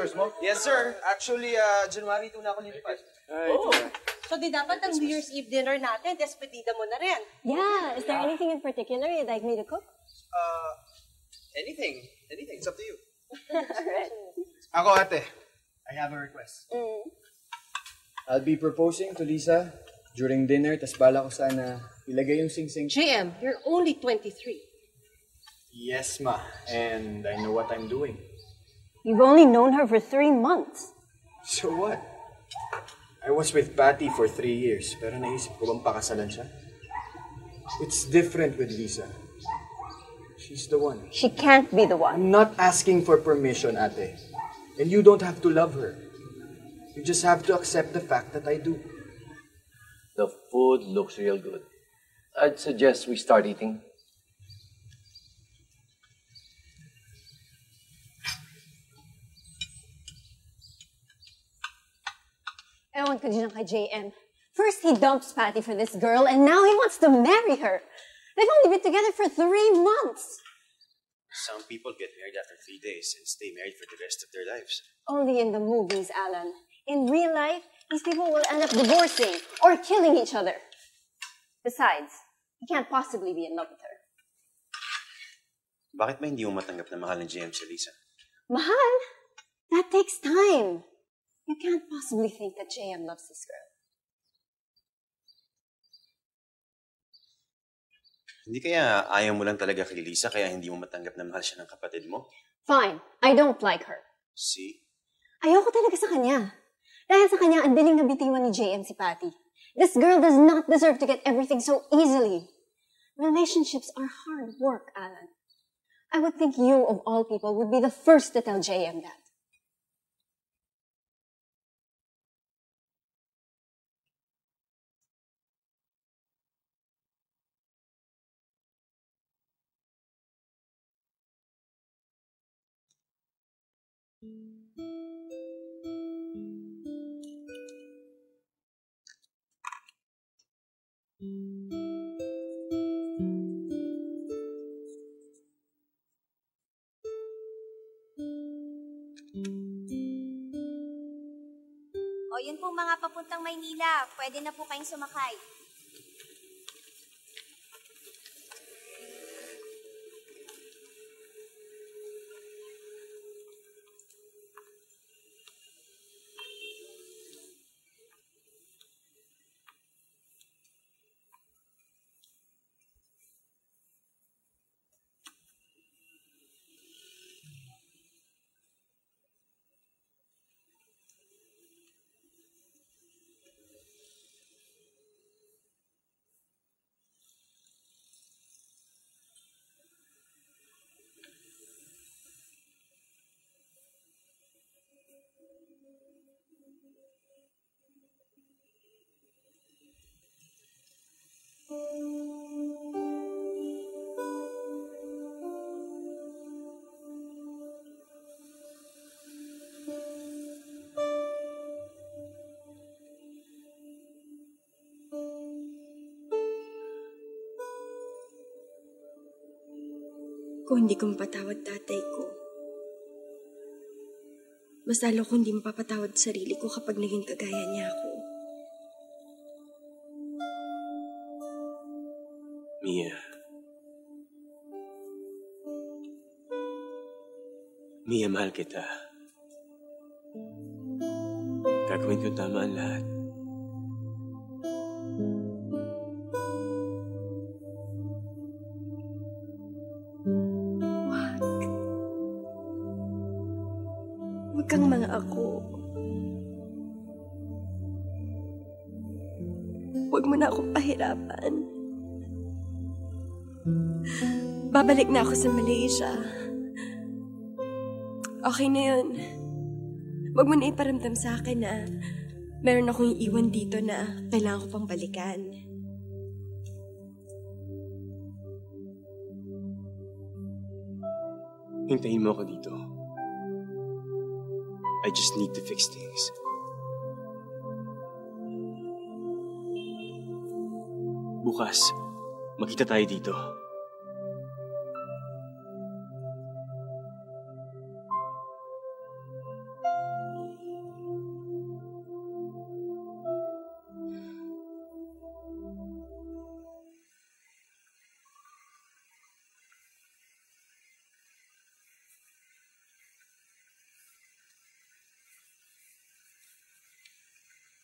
papers mo? Yes, sir. Actually, January 2 na ako lilipat. So di dapat ang New Year's Eve dinner natin, despedida mo na rin. Yeah, is there anything in particular you'd like me to cook? Anything. Anything. It's up to you. Alright. Ako, ate. I have a request. I'll be proposing to Lisa during dinner, tas bala ko sana ilagay yung sing-sing. JM, you're only 23. Yes, ma. And I know what I'm doing. You've only known her for 3 months. So what? I was with Patty for 3 years, pero naisip ko bang pakasalan siya? It's different with Lisa. She's the one. She can't be the one. I'm not asking for permission, ate. And you don't have to love her. You just have to accept the fact that I do. The food looks real good. I'd suggest we start eating. Ewan ko din kay JM. First, he dumps Patty for this girl, and now he wants to marry her. They've only been together for 3 months. Some people get married after 3 days and stay married for the rest of their lives. Only in the movies, Alan. In real life, these people will end up divorcing or killing each other. Besides, you can't possibly be in love with her. Bakit ba hindi mo matanggap na mahal ng JM si Lisa? Mahal? That takes time. You can't possibly think that JM loves this girl. Hindi kaya ayaw mo lang talaga kay Lisa kaya hindi mo matanggap na mahal siya ng kapatid mo? Fine, I don't like her. See? Ayoko talaga sa kanya. Dahil sa kanya, ang diling nabitiwan ni JM si Patty. This girl does not deserve to get everything so easily. Relationships are hard work, Alan. I would think you, of all people, would be the first to tell JM that. O, yun po mga papuntang Maynila. Pwede na po kayong sumakay. Kung hindi ko mapatawad tatay ko, mas lalo ko hindi mapapatawad sarili ko kapag naging kagaya niya ako. Mia. Mia, mahal kita. Gagawin ko tama ang lahat. Huwag kang mga ako. Huwag mo na akong pahirapan. Babalik na ako sa Malaysia. Okay na yun. Huwag mo na iparamdam sa akin na meron akong iiwan dito na kailangan ko pang balikan. Hintayin mo ako dito. I just need to fix things. Bukas, magkita tayo dito.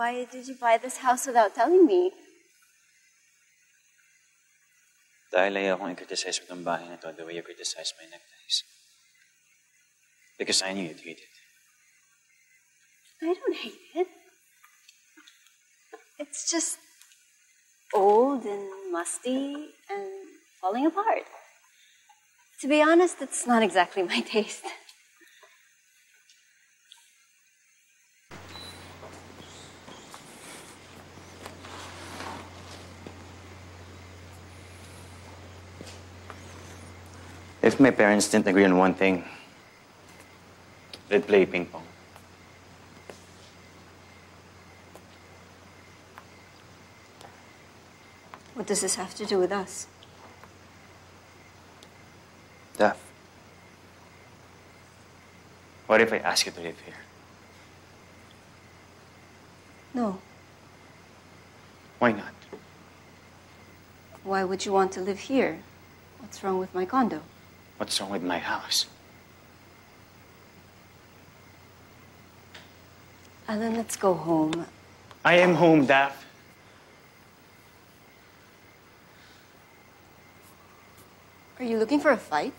Why did you buy this house without telling me? Dahil ayaw akong i-criticize mo itong bahay na to the way you criticize my neckties. Because I knew you'd hate it. I don't hate it. It's just old and musty and falling apart. To be honest, it's not exactly my taste. If my parents didn't agree on one thing, they'd play ping pong. What does this have to do with us? Daph, what if I ask you to live here? No. Why not? Why would you want to live here? What's wrong with my condo? What's wrong with my house? Alan, let's go home. I am home, Daph. Are you looking for a fight?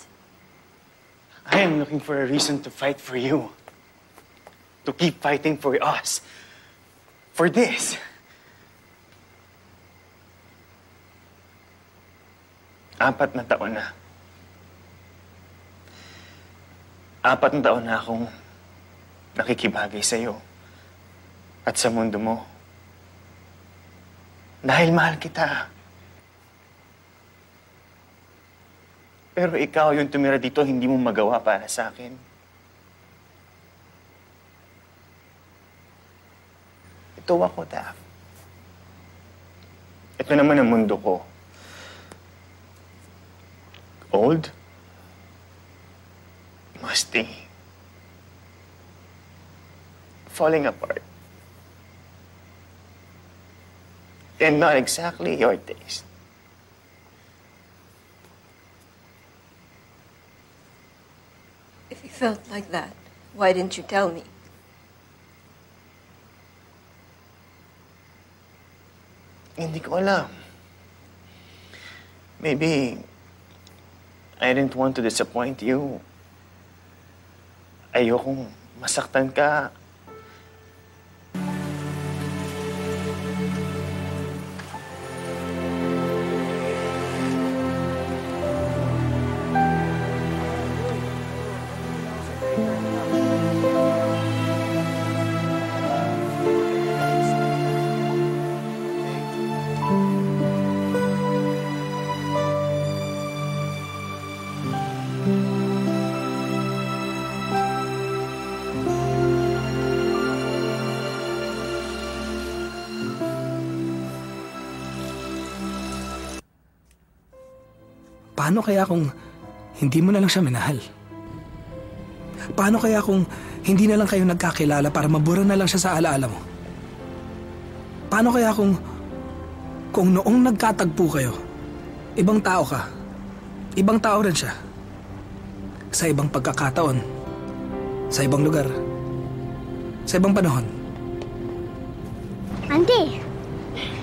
I am looking for a reason to fight for you. To keep fighting for us. For this. Apat na taon na akong nakikibagay sa'yo at sa mundo mo. Dahil mahal kita. Pero ikaw yung tumira dito, hindi mo magawa para sa akin. Ito ako, Daph. Ito naman ang mundo ko. Old, musty, falling apart, and not exactly your taste. If you felt like that, why didn't you tell me? Hindi ko alam. Maybe I didn't want to disappoint you. Ayokong masaktan ka. Paano kaya kung hindi mo na lang siya minahal? Paano kaya kung hindi na lang kayo nagkakilala para mabura na lang siya sa alaala mo? Paano kaya kung noong nagkatagpo kayo, ibang tao ka, ibang tao rin siya, sa ibang pagkakataon, sa ibang lugar, sa ibang panahon? Auntie,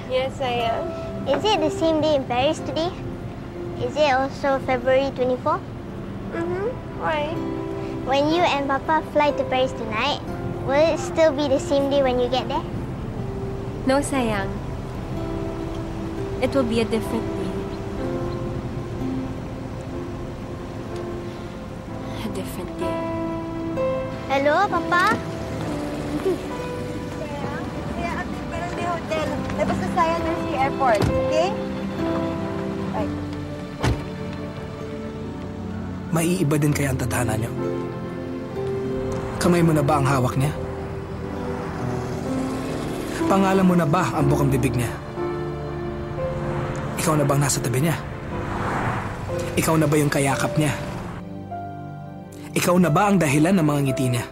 Yes, I am. is it the same day in Paris today? Is it also February 24? Why? When you and Papa fly to Paris tonight, will it still be the same day when you get there? No, sayang. It will be a different day. A different day. Hello, Papa? Kaya at meron di hotel. Labas na sayang ng airport, okay? Bye. Maiiba din kaya ang tadhana niyo? Kamay mo na ba ang hawak niya? Pangalan mo na ba ang bukang bibig niya? Ikaw na bang nasa tabi niya? Ikaw na ba yung kayakap niya? Ikaw na ba ang dahilan ng mga ngiti niya?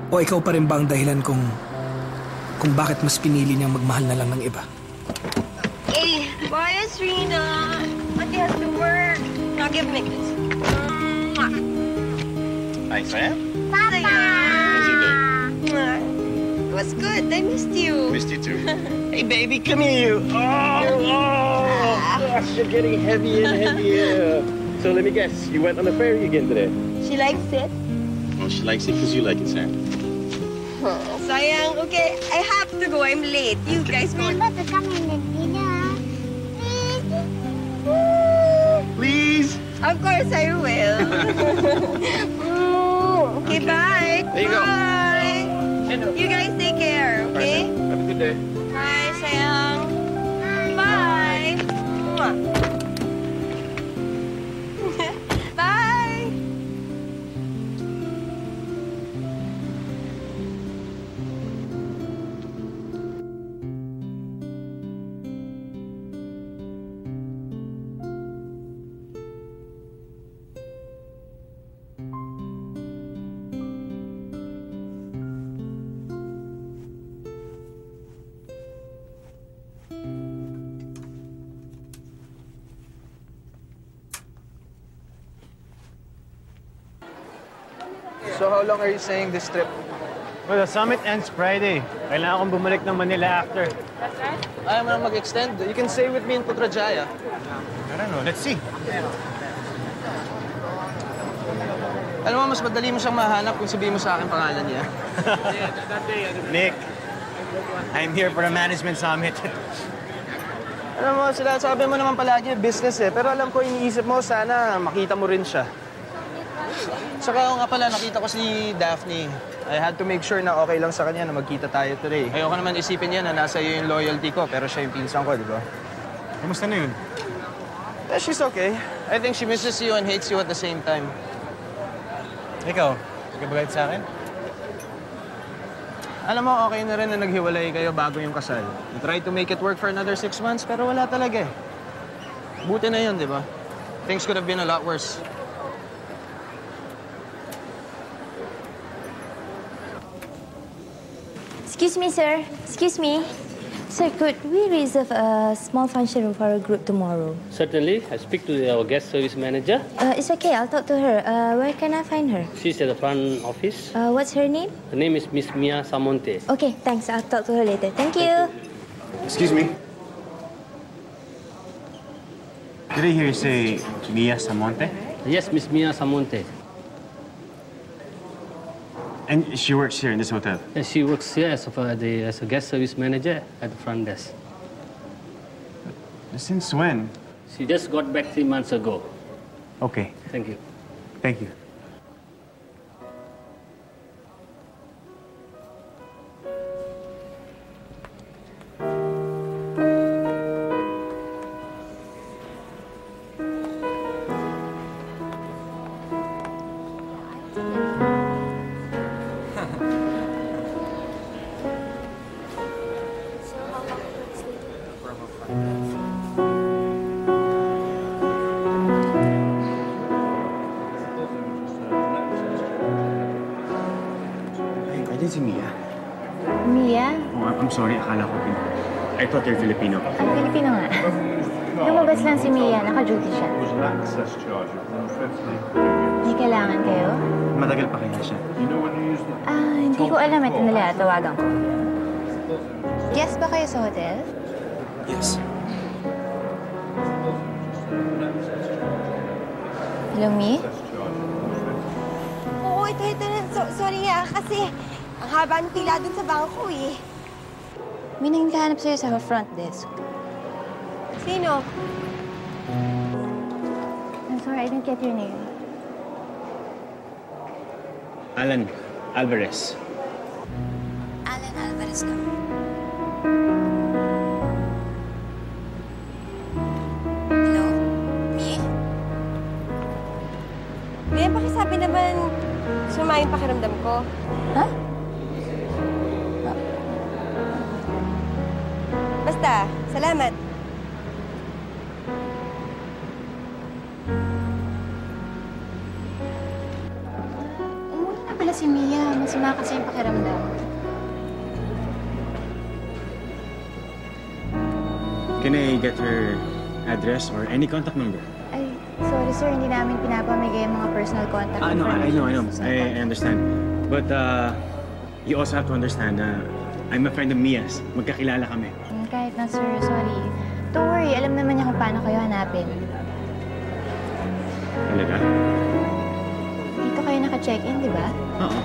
O ikaw pa rin ba ang dahilan kung bakit mas pinili niyang magmahal na lang ng iba? Hey, bye, Serena. Auntie has to work. Now give me this. Hi, Sam. Papa! How's your day? was good. I missed you. Missed you too. Hey, baby, come here. Gosh, you're getting heavier and heavier. So let me guess, you went on a ferry again today? She likes it. Well, she likes it because you like it, Sam. Oh, sayang. Okay, I have to go. I'm late. You guys go. Remember to come in the dinner. Please? Of course I will. Okay, bye. There you go. Bye. You guys take care, okay? Have a good day. Bye, sayang. Bye. Mwah. Bye. So how long are you staying this trip? Well, the summit ends Friday. Kailangan kong bumalik ng Manila after. Ayaw mo na mag-extend. You can stay with me in Putrajaya. I don't know. Let's see. Alam mo, mas madali mo siyang mahanap kung sabihin mo sa akin pangalan niya. Nick, I'm here for a management summit. Alam mo, sabi mo naman palagi business eh. Pero alam ko, iniisip mo, sana makita mo rin siya. Saka nga pala, nakita ko si Daphne. I had to make sure na okay lang sa kanya na magkita tayo today. Ayoko naman isipin niya na nasa iyo yung loyalty ko, pero siya yung pinsan ko, di ba? Kamusta na yun? She's okay. I think she misses you and hates you at the same time. Ikaw, nagkabalit sa akin? Alam mo, okay na rin na naghiwalay kayo bago yung kasal. You tried to make it work for another 6 months, pero wala talaga eh. Buti na yun, di ba? Things could have been a lot worse. Excuse me, sir. Excuse me. Sir, could we reserve a small function room for our group tomorrow? Certainly. I speak to our guest service manager. It's okay. I'll talk to her. Where can I find her? She's at the front office. What's her name? Her name is Miss Mia Samonte. Okay, thanks. I'll talk to her later. Thank you. Excuse me. Did I hear you say Mia Samonte? Yes, Miss Mia Samonte. And she works here in this hotel? And she works here as a guest service manager at the front desk. Since when? She just got back 3 months ago. Okay. Thank you. Thank you. Ay, si Mia. Mia? Oh, I'm sorry, akala ko I thought you're Filipino. Ang Pilipino nga. Lumabas lang si Mia. Naka-duty siya. May kailangan kayo? Matagal pa kaya siya? Hindi ko alam. Ito nila. Tawagan ko. Guest ba kayo sa hotel? Yes. Hello, Mi? Oo, ito. Sorry kasi ang haba ng pila dun sa bangko eh. May nanghahanap sa'yo sa front desk. Sino? I'm sorry, I didn't get your name. Alan Alvarez. Alan Alvarez ka. Hello? Mi? Mia, pakisabi naman sumama yung pakiramdam ko. Ha? Basta, salamat. Umuwi na pala si Mia. Masama kasi yung pakiramdam. Can I get her address or any contact number? Ay, sorry sir, hindi namin pinapamigay yung mga personal contact No, I know. information. I understand. But you also have to understand na I'm a friend of Mia's. Magkakilala kami. Kahit na, sir. Sorry. Don't worry. Alam naman niya kung paano kayo hanapin. Talaga? Dito kayo naka-check-in, di ba? Oo.